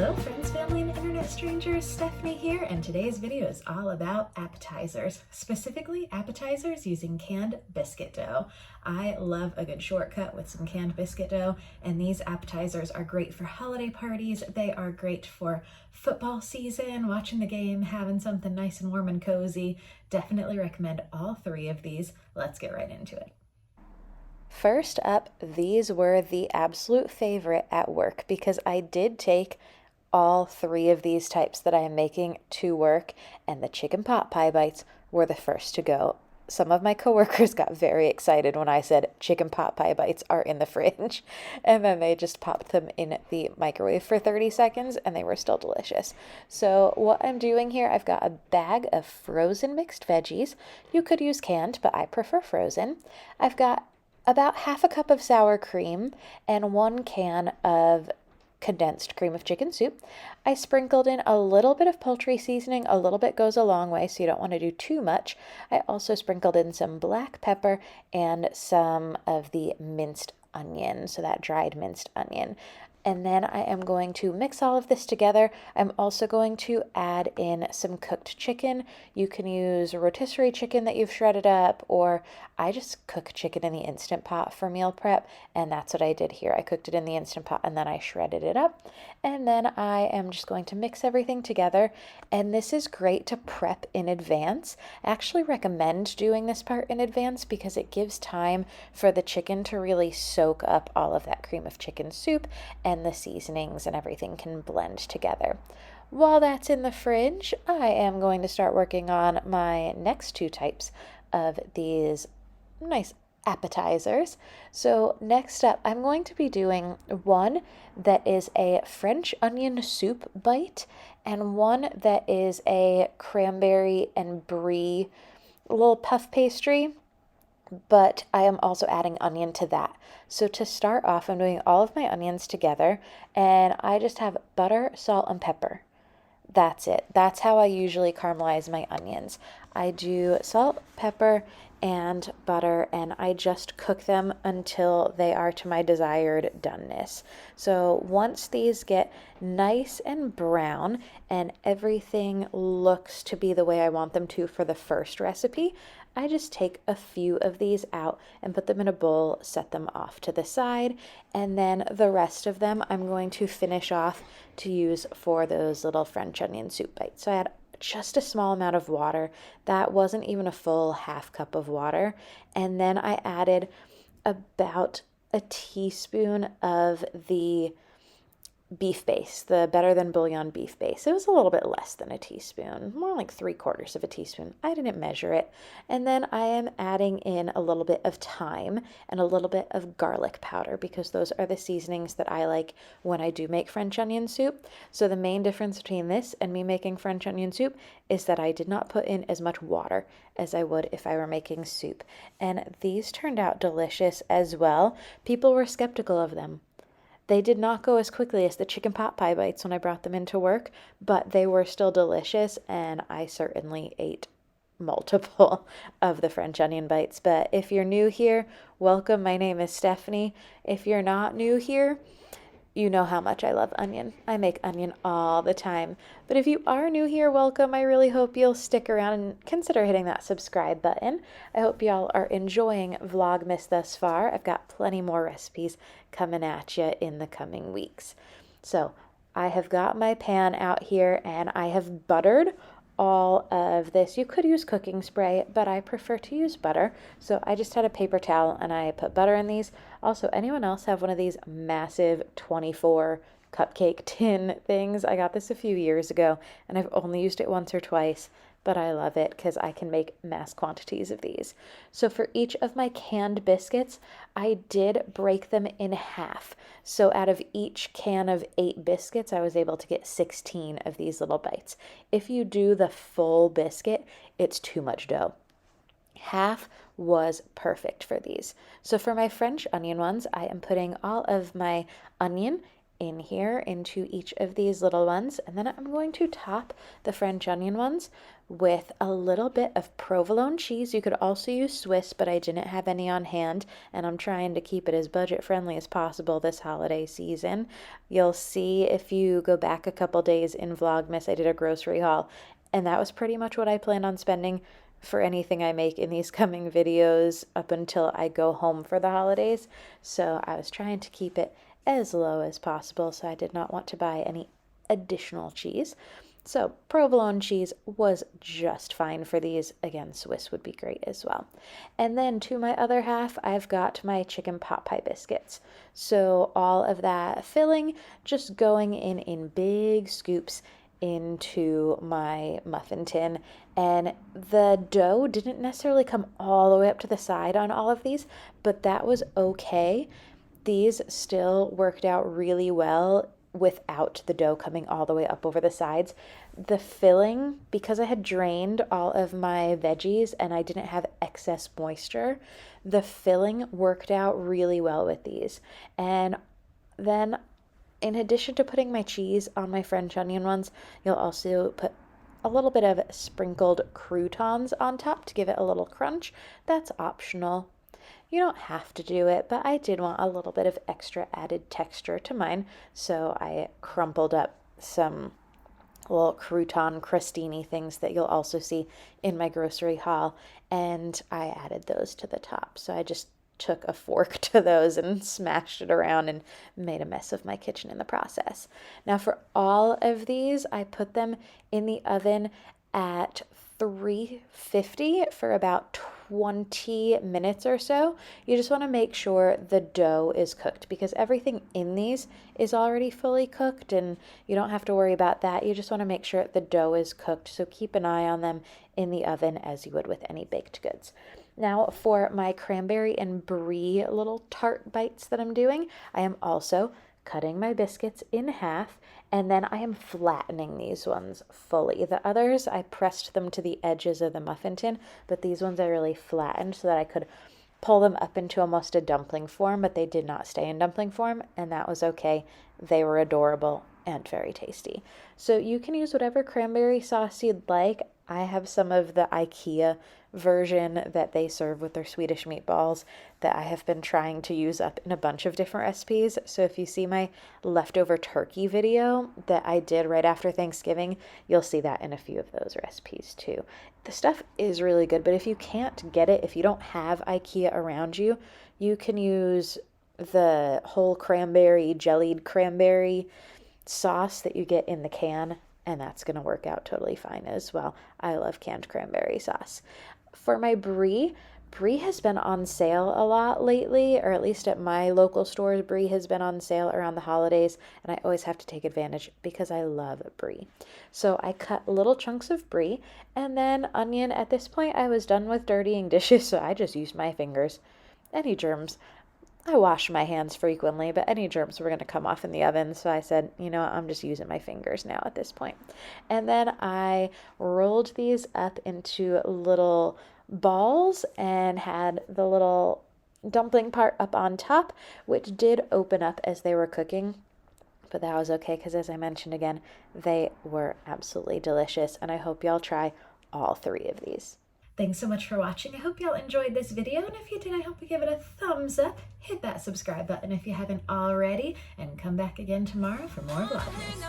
Hello friends, family, and internet strangers, Stephanie here, and today's video is all about appetizers, specifically appetizers using canned biscuit dough. I love a good shortcut with some canned biscuit dough, and these appetizers are great for holiday parties. They are great for football season, watching the game, having something nice and warm and cozy. Definitely recommend all three of these. Let's get right into it. First up, these were the absolute favorite at work because I did take all three of these types that I am making to work, and the chicken pot pie bites were the first to go. Some of my coworkers got very excited when I said chicken pot pie bites are in the fridge, and then they just popped them in the microwave for 30 seconds and they were still delicious. So what I'm doing here, I've got a bag of frozen mixed veggies. You could use canned, but I prefer frozen. I've got about half a cup of sour cream and 1 can of condensed cream of chicken soup. I sprinkled in a little bit of poultry seasoning. A little bit goes a long way, so you don't want to do too much. I also sprinkled in some black pepper and some of the minced onion, so that dried minced onion. And then I am going to mix all of this together. I'm also going to add in some cooked chicken. You can use rotisserie chicken that you've shredded up, or I just cook chicken in the Instant Pot for meal prep, and that's what I did here. I cooked it in the Instant Pot and then I shredded it up. And then I am just going to mix everything together, and this is great to prep in advance. I actually recommend doing this part in advance because it gives time for the chicken to really soak up all of that cream of chicken soup, and the seasonings and everything can blend together. While that's in the fridge, I am going to start working on my next 2 types of these nice appetizers. So next up, I'm going to be doing one that is a French onion soup bite and one that is a cranberry and brie little puff pastry, but I am also adding onion to that. So to start off, I'm doing all of my onions together, and I just have butter, salt, and pepper. That's it. That's how I usually caramelize my onions. I do salt, pepper, and butter, and I just cook them until they are to my desired doneness. So once these get nice and brown and everything looks to be the way I want them to for the first recipe, I just take a few of these out and put them in a bowl, set them off to the side, and then the rest of them I'm going to finish off to use for those little French onion soup bites. So I had just a small amount of water. That wasn't even a full half cup of water. And then I added about a teaspoon of the beef base, the Better Than Bouillon beef base. It was a little bit less than a teaspoon, more like 3/4 of a teaspoon. I didn't measure it. And then I am adding in a little bit of thyme and a little bit of garlic powder because those are the seasonings that I like when I do make French onion soup. So the main difference between this and me making French onion soup is that I did not put in as much water as I would if I were making soup. And these turned out delicious as well. People were skeptical of them. They did not go as quickly as the chicken pot pie bites when I brought them into work, but they were still delicious, and I certainly ate multiple of the French onion bites. But if you're new here, welcome. My name is Stephanie. If you're not new here, you know how much I love onion. I make onion all the time. But if you are new here, welcome. I really hope you'll stick around and consider hitting that subscribe button. I hope y'all are enjoying Vlogmas thus far. I've got plenty more recipes coming at you in the coming weeks. So I have got my pan out here and I have buttered all of this. You could use cooking spray, but I prefer to use butter. So I just had a paper towel and I put butter in these. Also, anyone else have one of these massive 24 cupcake tin things? I got this a few years ago and I've only used it once or twice, but I love it because I can make mass quantities of these. So for each of my canned biscuits, I did break them in half. So out of each can of 8 biscuits, I was able to get 16 of these little bites. If you do the full biscuit, it's too much dough. Half was perfect for these. So for my French onion ones, I am putting all of my onion in here into each of these little ones, and then I'm going to top the French onion ones with a little bit of provolone cheese. You could also use Swiss, but I didn't have any on hand, and I'm trying to keep it as budget friendly as possible this holiday season. You'll see if you go back a couple days in Vlogmas, I did a grocery haul, and that was pretty much what I planned on spending for anything I make in these coming videos up until I go home for the holidays. So I was trying to keep it as low as possible, so I did not want to buy any additional cheese. So provolone cheese was just fine for these. Again, Swiss would be great as well. And then to my other half, I've got my chicken pot pie biscuits. So all of that filling just going in big scoops into my muffin tin, and the dough didn't necessarily come all the way up to the side on all of these, but that was okay. These still worked out really well without the dough coming all the way up over the sides. The filling, because I had drained all of my veggies and I didn't have excess moisture, the filling worked out really well with these. And then in addition to putting my cheese on my French onion ones, you'll also put a little bit of sprinkled croutons on top to give it a little crunch. That's optional. You don't have to do it, but I did want a little bit of extra added texture to mine, so I crumpled up some little crouton crostini things that you'll also see in my grocery haul, and I added those to the top. So I just took a fork to those and smashed it around and made a mess of my kitchen in the process. Now for all of these, I put them in the oven at 350 for about 20 minutes or so. You just want to make sure the dough is cooked, because everything in these is already fully cooked and you don't have to worry about that. You just want to make sure the dough is cooked, so keep an eye on them in the oven as you would with any baked goods. Now for my cranberry and brie little tart bites that I'm doing, I am also cutting my biscuits in half, and then I am flattening these ones fully. The others, I pressed them to the edges of the muffin tin, but these ones I really flattened so that I could pull them up into almost a dumpling form, but they did not stay in dumpling form, and that was okay. They were adorable and very tasty. So you can use whatever cranberry sauce you'd like. I have some of the IKEA version that they serve with their Swedish meatballs that I have been trying to use up in a bunch of different recipes. So if you see my leftover turkey video that I did right after Thanksgiving, you'll see that in a few of those recipes too. The stuff is really good, but if you can't get it, if you don't have IKEA around you, you can use the whole cranberry, jellied cranberry sauce that you get in the can, and that's going to work out totally fine as well. I love canned cranberry sauce. For my brie has been on sale a lot lately, or at least at my local stores, brie has been on sale around the holidays, and I always have to take advantage because I love brie. So I cut little chunks of brie, and then onion. At this point, I was done with dirtying dishes, so I just used my fingers. Any germs, I wash my hands frequently, but any germs were going to come off in the oven, so I said, you know what, I'm just using my fingers now at this point. And then I rolled these up into little balls and had the little dumpling part up on top, which did open up as they were cooking, but that was okay because, as I mentioned again, they were absolutely delicious, and I hope y'all try all 3 of these. Thanks so much for watching. I hope y'all enjoyed this video, and if you did, I hope you give it a thumbs up, hit that subscribe button if you haven't already, and come back again tomorrow for more Vlogmas.